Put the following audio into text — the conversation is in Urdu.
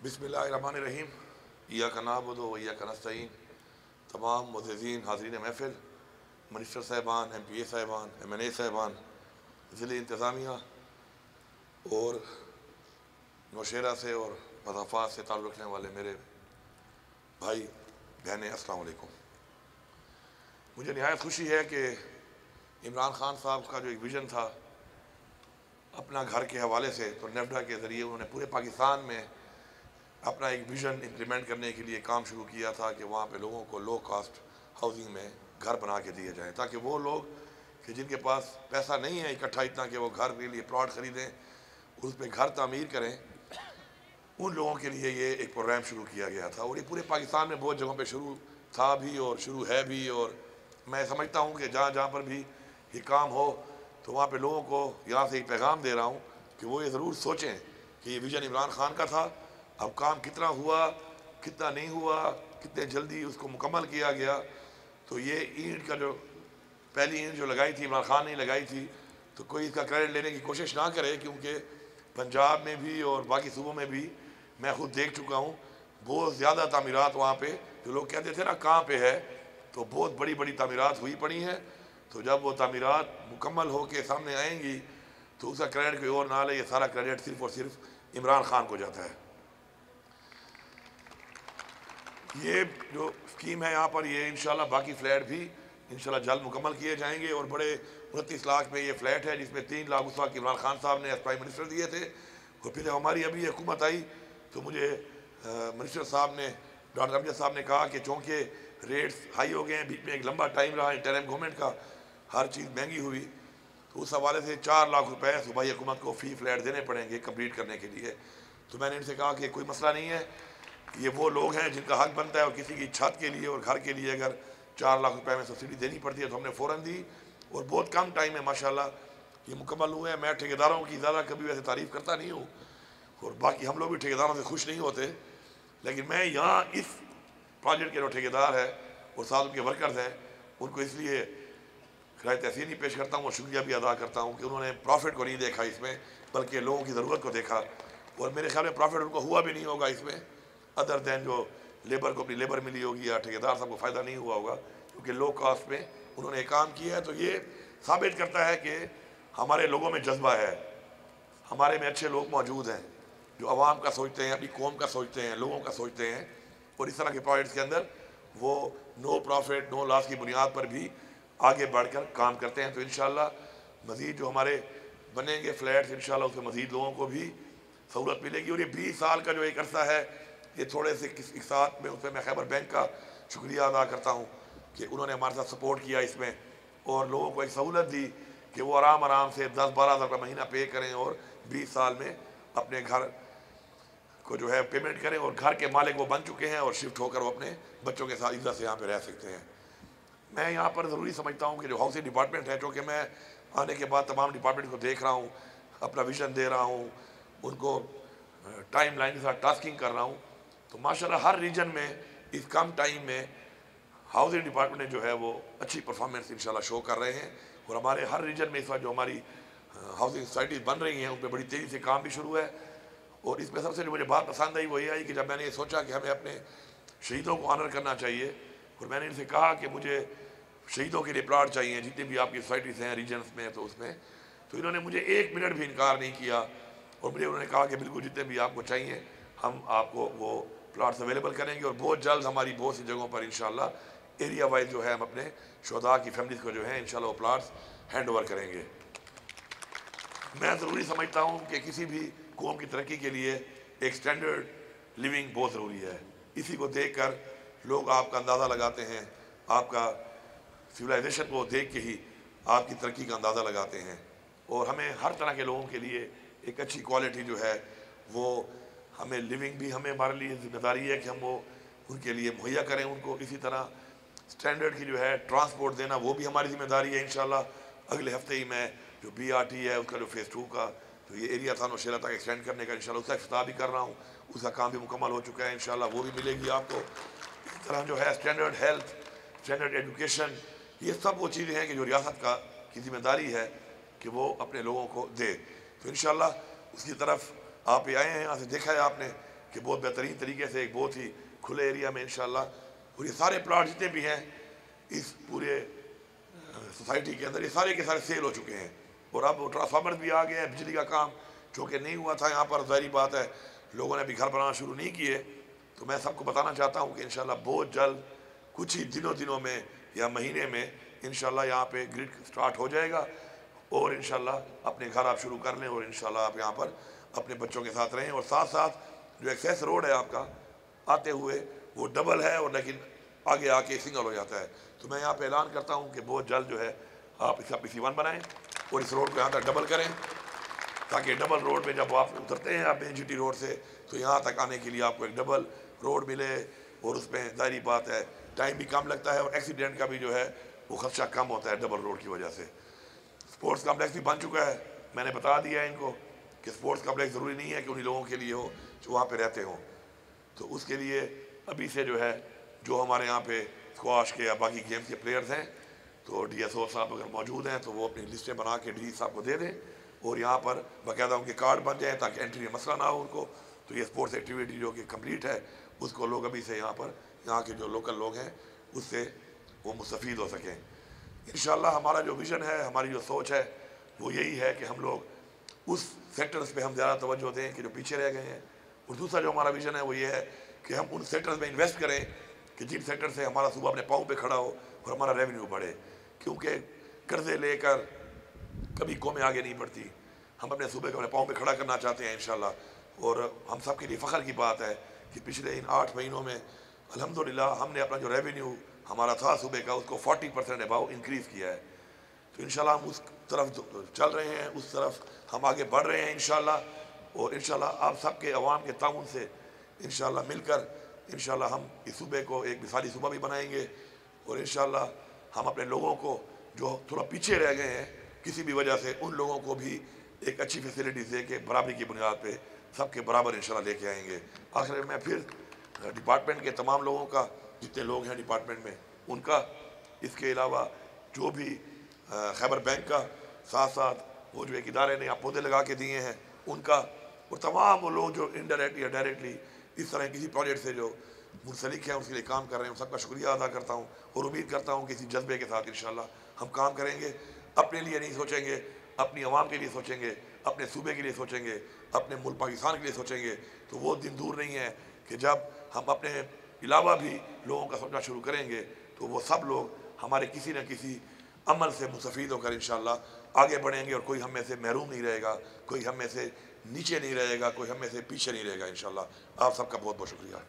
بسم اللہ الرحمن الرحیم۔ ایاک نعبد و ایاک نستعین۔ تمام معززین حاضرین محفل، منسٹر صاحبان، ایم پی اے صاحبان، ایم این اے صاحبان، ضلع انتظامیہ اور نوشہرہ سے اور مضافات سے تعلق رکھنے والے میرے بھائی بہنیں، السلام علیکم۔ مجھے نہایت خوشی ہے کہ عمران خان صاحب کا جو ایک ویژن تھا اپنا گھر کے حوالے سے، تو نیفڈا کے ذریعے انہوں نے پورے پاکستان میں اپنا ایک ویژن امپلیمنٹ کرنے کے لیے کام شروع کیا تھا کہ وہاں پہ لوگوں کو لو کاسٹ ہاؤسنگ میں گھر بنا کے دیے جائیں، تاکہ وہ لوگ کہ جن کے پاس پیسہ نہیں ہے اکٹھا اتنا کہ وہ گھر کے لیے پلاٹ خریدیں، اس پہ گھر تعمیر کریں، ان لوگوں کے لیے یہ ایک پروگرام شروع کیا گیا تھا۔ اور یہ پورے پاکستان میں بہت جگہوں پہ شروع تھا بھی اور شروع ہے بھی، اور میں سمجھتا ہوں کہ جہاں جہاں پر بھی یہ کام ہو تو وہاں پہ لوگوں کو یہاں سے ایک پیغام دے رہا ہوں کہ وہ یہ ضرور سوچیں کہ یہ ویژن عمران خان کا تھا، اب کام کتنا ہوا، کتنا نہیں ہوا، کتنے جلدی اس کو مکمل کیا گیا۔ تو یہ اینٹ کا جو پہلی اینٹ جو لگائی تھی عمران خان نے لگائی تھی، تو کوئی اس کا کریڈٹ لینے کی کوشش نہ کرے، کیونکہ پنجاب میں بھی اور باقی صوبوں میں بھی میں خود دیکھ چکا ہوں بہت زیادہ تعمیرات وہاں پہ، جو لوگ کہتے تھے نا کہاں پہ ہے، تو بہت بڑی بڑی تعمیرات ہوئی پڑی ہیں۔ تو جب وہ تعمیرات مکمل ہو کے سامنے آئیں گی تو اس کا کریڈٹ کوئی اور نہ لے، یہ سارا کریڈٹ صرف اور صرف عمران خان کو جاتا ہے۔ یہ جو اسکیم ہے یہاں پر، یہ انشاءاللہ باقی فلیٹ بھی انشاءاللہ جلد مکمل کیے جائیں گے، اور بڑے 29 لاکھ میں یہ فلیٹ ہے، جس میں 3 لاکھ اس وقت عمران خان صاحب نے ایز پرائم منسٹر دیے تھے، اور پھر جب ہماری ابھی حکومت آئی تو مجھے منسٹر صاحب نے، ڈاکٹر امجد صاحب نے کہا کہ چونکہ ریٹس ہائی ہو گئے ہیں، بیچ میں ایک لمبا ٹائم رہا انٹرم گورنمنٹ کا، ہر چیز مہنگی ہوئی، تو اس حوالے سے 4 لاکھ روپے صوبائی حکومت کو فی فلیٹ دینے پڑیں گے کمپلیٹ کرنے کے لیے۔ تو میں نے ان سے کہا کہ کوئی مسئلہ نہیں ہے، یہ وہ لوگ ہیں جن کا حق بنتا ہے، اور کسی کی چھت کے لیے اور گھر کے لیے اگر 4 لاکھ روپے میں سبسڈی دینی پڑتی ہے تو ہم نے فوراً دی، اور بہت کم ٹائم میں ماشاءاللہ یہ مکمل ہوئے ہیں۔ میں ٹھیکیداروں کی زیادہ کبھی ویسے تعریف کرتا نہیں ہوں، اور باقی ہم لوگ بھی ٹھیکیداروں سے خوش نہیں ہوتے، لیکن میں یہاں اس پروجیکٹ کے جو ٹھیکیدار ہیں اور ساتھ ان کے ورکرز ہیں، ان کو اس لیے خراج تحسین پیش کرتا ہوں اور شکریہ بھی ادا کرتا ہوں کہ انہوں نے پروفٹ کو نہیں دیکھا اس میں، بلکہ لوگوں کی ضرورت کو دیکھا، اور میرے خیال میں پروفٹ ان کو ہوا بھی نہیں ہوگا اس میں، ادر دین جو لیبر کو اپنی لیبر ملی ہوگی یا ٹھیکیدار صاحب کو فائدہ نہیں ہوا ہوگا، کیونکہ لو کاسٹ میں انہوں نے کام کیا ہے۔ تو یہ ثابت کرتا ہے کہ ہمارے لوگوں میں جذبہ ہے، ہمارے میں اچھے لوگ موجود ہیں جو عوام کا سوچتے ہیں، اپنی قوم کا سوچتے ہیں، لوگوں کا سوچتے ہیں، اور اس طرح کے پروجیکٹس کے اندر وہ نو پروفٹ نو لاس کی بنیاد پر بھی آگے بڑھ کر کام کرتے ہیں۔ تو انشاءاللہ مزید جو ہمارے بنیں گے فلیٹس، انشاءاللہ اس میں مزید لوگوں کو بھی سہولت ملے گی۔ اور یہ 20 سال کا جو ایک عرصہ ہے، یہ تھوڑے سے ایک ساتھ میں، اس پہ میں خیبر بینک کا شکریہ ادا کرتا ہوں کہ انہوں نے ہمارے ساتھ سپورٹ کیا اس میں، اور لوگوں کو ایک سہولت دی کہ وہ آرام سے 10-12 ہزار روپے مہینہ پے کریں اور 20 سال میں اپنے گھر کو جو ہے پیمنٹ کریں، اور گھر کے مالک وہ بن چکے ہیں، اور شفٹ ہو کر وہ اپنے بچوں کے ساتھ عزت سے یہاں پہ رہ سکتے ہیں۔ میں یہاں پر ضروری سمجھتا ہوں کہ جو ہاؤسنگ ڈپارٹمنٹ ہے، چونکہ میں آنے کے بعد تمام ڈپارٹمنٹ کو دیکھ رہا ہوں، اپنا ویژن دے رہا ہوں، ان کو ٹائم لائن کے ساتھ ٹاسکنگ کر رہا ہوں، تو ماشاءاللہ ہر ریجن میں اس کم ٹائم میں ہاؤسنگ ڈپارٹمنٹ جو ہے وہ اچھی پرفارمنس انشاءاللہ شو کر رہے ہیں، اور ہمارے ہر ریجن میں اس وقت جو ہماری ہاؤسنگ سوسائٹیز بن رہی ہیں ان پہ بڑی تیزی سے کام بھی شروع ہے۔ اور اس میں سب سے جو مجھے بات پسند آئی وہ یہ آئی کہ جب میں نے یہ سوچا کہ ہمیں اپنے شہیدوں کو آنر کرنا چاہیے، اور میں نے ان سے کہا کہ مجھے شہیدوں کے لیے پلاٹ چاہیے جتنی بھی آپ کی سوسائٹیز ہیں ریجنس میں، تو اس میں تو انہوں نے مجھے 1 منٹ بھی انکار نہیں کیا، اور مجھے انہوں نے کہا کہ بالکل جتنے بھی آپ کو چاہیے ہم آپ کو وہ پلاٹس اویلیبل کریں گے، اور بہت جلد ہماری بہت سی جگہوں پر انشاءاللہ ایریا وائز جو ہے ہم اپنے شہداء کی فیملیز کو جو ہے انشاءاللہ وہ پلاٹس ہینڈ اوور کریں گے۔ میں ضروری سمجھتا ہوں کہ کسی بھی قوم کی ترقی کے لیے ایک سٹینڈرڈ لیونگ بہت ضروری ہے، اسی کو دیکھ کر لوگ آپ کا اندازہ لگاتے ہیں، آپ کا سویلائزیشن کو دیکھ کے ہی آپ کی ترقی کا اندازہ لگاتے ہیں، اور ہمیں ہر طرح کے لوگوں کے لیے ایک اچھی کوالٹی جو ہے وہ ہمیں لیونگ بھی ہمارے لیے ذمہ داری ہے کہ ہم وہ ان کے لیے مہیا کریں ان کو، اسی طرح سٹینڈرڈ کی جو ہے ٹرانسپورٹ دینا وہ بھی ہماری ذمہ داری ہے۔ انشاءاللہ اگلے ہفتے ہی میں جو BRT ہے اس کا جو فیز 2 کا جو یہ ایریا تھا نوشہرہ تک ایکسٹینڈ کرنے کا انشاءاللہ اس کا افتتاح بھی کر رہا ہوں، اس کا کام بھی مکمل ہو چکا ہے، انشاءاللہ وہ بھی ملے گی آپ کو۔ اس طرح جو ہے سٹینڈرڈ ہیلتھ، سٹینڈرڈ ایجوکیشن، یہ سب وہ چیزیں ہیں کہ جو ریاست کی ذمہ داری ہے کہ وہ اپنے لوگوں کو دے۔ تو انشاءاللہ اس کی طرف آپ آئے ہیں، یہاں سے دیکھا ہے آپ نے کہ بہت بہترین طریقے سے ایک بہت ہی کھلے ایریا میں انشاءاللہ، اور یہ سارے پلاٹ جتنے بھی ہیں اس پورے سوسائٹی کے اندر یہ سارے کے سارے سیل ہو چکے ہیں، اور اب ٹرانسفارمر بھی آ گئے ہیں، بجلی کا کام چونکہ نہیں ہوا تھا یہاں پر، ظاہری بات ہے لوگوں نے بھی گھر بنانا شروع نہیں کیے، تو میں سب کو بتانا چاہتا ہوں کہ انشاءاللہ بہت جلد کچھ ہی دنوں میں یا مہینے میں انشاءاللہ یہاں پہ گرڈ سٹارٹ ہو جائے گا، اور انشاءاللہ اپنے گھر آپ شروع کر لیں، اور انشاءاللہ آپ یہاں پر اپنے بچوں کے ساتھ رہیں، اور ساتھ ساتھ جو ایکسیس روڈ ہے آپ کا آتے ہوئے وہ ڈبل ہے، اور لیکن آگے آ کے سنگل ہو جاتا ہے، تو میں یہاں پہ اعلان کرتا ہوں کہ بہت جلد جو ہے آپ اس کا PC1 بنائیں اور اس روڈ کو یہاں تک ڈبل کریں، تاکہ ڈبل روڈ میں جب آپ اترتے ہیں آپ NGT روڈ سے تو یہاں تک آنے کے لیے آپ کو ایک ڈبل روڈ ملے، اور اس میں ظاہری بات ہے ٹائم بھی کم لگتا ہے، اور ایکسیڈنٹ کا بھی جو ہے وہ خدشہ کم ہوتا ہے ڈبل روڈ کی وجہ سے۔ سپورٹس کمپلیکس بھی بن چکا ہے، میں نے بتا دیا ہے ان کو کہ سپورٹس کمپلیکس ضروری نہیں ہے کہ انہی لوگوں کے لیے ہو جو وہاں پہ رہتے ہوں، تو اس کے لیے ابھی سے جو ہے جو ہمارے یہاں پہ اسکواش کے یا باقی گیمز کے پلیئرز ہیں تو DSO صاحب اگر موجود ہیں تو وہ اپنی لسٹیں بنا کے DG صاحب کو دے دیں، اور یہاں پر باقاعدہ ان کے کارڈ بن جائیں تاکہ انٹری میں مسئلہ نہ ہو ان کو، تو یہ سپورٹس ایکٹیویٹی جو کہ کمپلیٹ ہے اس کو لوگ ابھی سے یہاں پر یہاں کے جو لوکل لوگ ہیں اس سے وہ مستفید ہو سکیں۔ انشاءاللہ ہمارا جو ویژن ہے، ہماری جو سوچ ہے وہ یہی ہے کہ ہم لوگ اس سیکٹرز پہ ہم زیادہ توجہ دیں کہ جو پیچھے رہ گئے ہیں، اور دوسرا جو ہمارا ویژن ہے وہ یہ ہے کہ ہم ان سیکٹرز میں انویسٹ کریں کہ جن سیکٹر سے ہمارا صوبہ اپنے پاؤں پہ کھڑا ہو اور ہمارا ریونیو بڑھے، کیونکہ قرضے لے کر کبھی قومیں آگے نہیں بڑھتی، ہم اپنے صوبے کو اپنے پاؤں پہ کھڑا کرنا چاہتے ہیں انشاءاللہ، اور ہم سب کے لیے فخر کی بات ہے کہ پچھلے ان 8 مہینوں میں الحمدللہ ہم نے اپنا جو ریونیو ہمارا تھا صوبے کا اس کو 40% اباؤ انکریز کیا ہے، تو انشاءاللہ ہم اس طرف چل رہے ہیں، اس طرف ہم آگے بڑھ رہے ہیں انشاءاللہ، اور انشاءاللہ آپ سب کے عوام کے تعاون سے انشاءاللہ مل کر انشاءاللہ ہم اس صوبے کو ایک مثالی صوبہ بھی بنائیں گے، اور انشاءاللہ ہم اپنے لوگوں کو جو تھوڑا پیچھے رہ گئے ہیں کسی بھی وجہ سے ان لوگوں کو بھی ایک اچھی فیسلٹیز دے کے برابری کی بنیاد پہ سب کے برابر انشاءاللہ لے کے آئیں گے۔ آخر میں پھر ڈپارٹمنٹ کے تمام لوگوں کا، جتنے لوگ ہیں ڈپارٹمنٹ میں ان کا، اس کے علاوہ جو بھی خیبر بینک کا، ساتھ ساتھ وہ جو ایک ادارے نے آپ پودے لگا کے دیے ہیں ان کا، اور تمام وہ لوگ جو انڈائریکٹلی یا ڈائریکٹلی اس طرح کسی پروجیکٹ سے جو منسلک ہیں اس کے لیے کام کر رہے ہیں، ان سب کا شکریہ ادا کرتا ہوں، اور امید کرتا ہوں کہ اسی جذبے کے ساتھ انشاءاللہ ہم کام کریں گے، اپنے لیے نہیں سوچیں گے، اپنی عوام کے لیے سوچیں گے، اپنے صوبے کے لیے سوچیں گے، اپنے ملک پاکستان کے لیے سوچیں گے، تو وہ دن دور نہیں ہے کہ جب ہم اپنے علاوہ بھی لوگوں کا سوچنا شروع کریں گے تو وہ سب لوگ ہمارے کسی نہ کسی عمل سے مستفید ہو کر انشاءاللہ آگے بڑھیں گے، اور کوئی ہم میں سے محروم نہیں رہے گا، کوئی ہم میں سے نیچے نہیں رہے گا، کوئی ہم میں سے پیچھے نہیں رہے گا انشاءاللہ۔ آپ سب کا بہت بہت شکریہ۔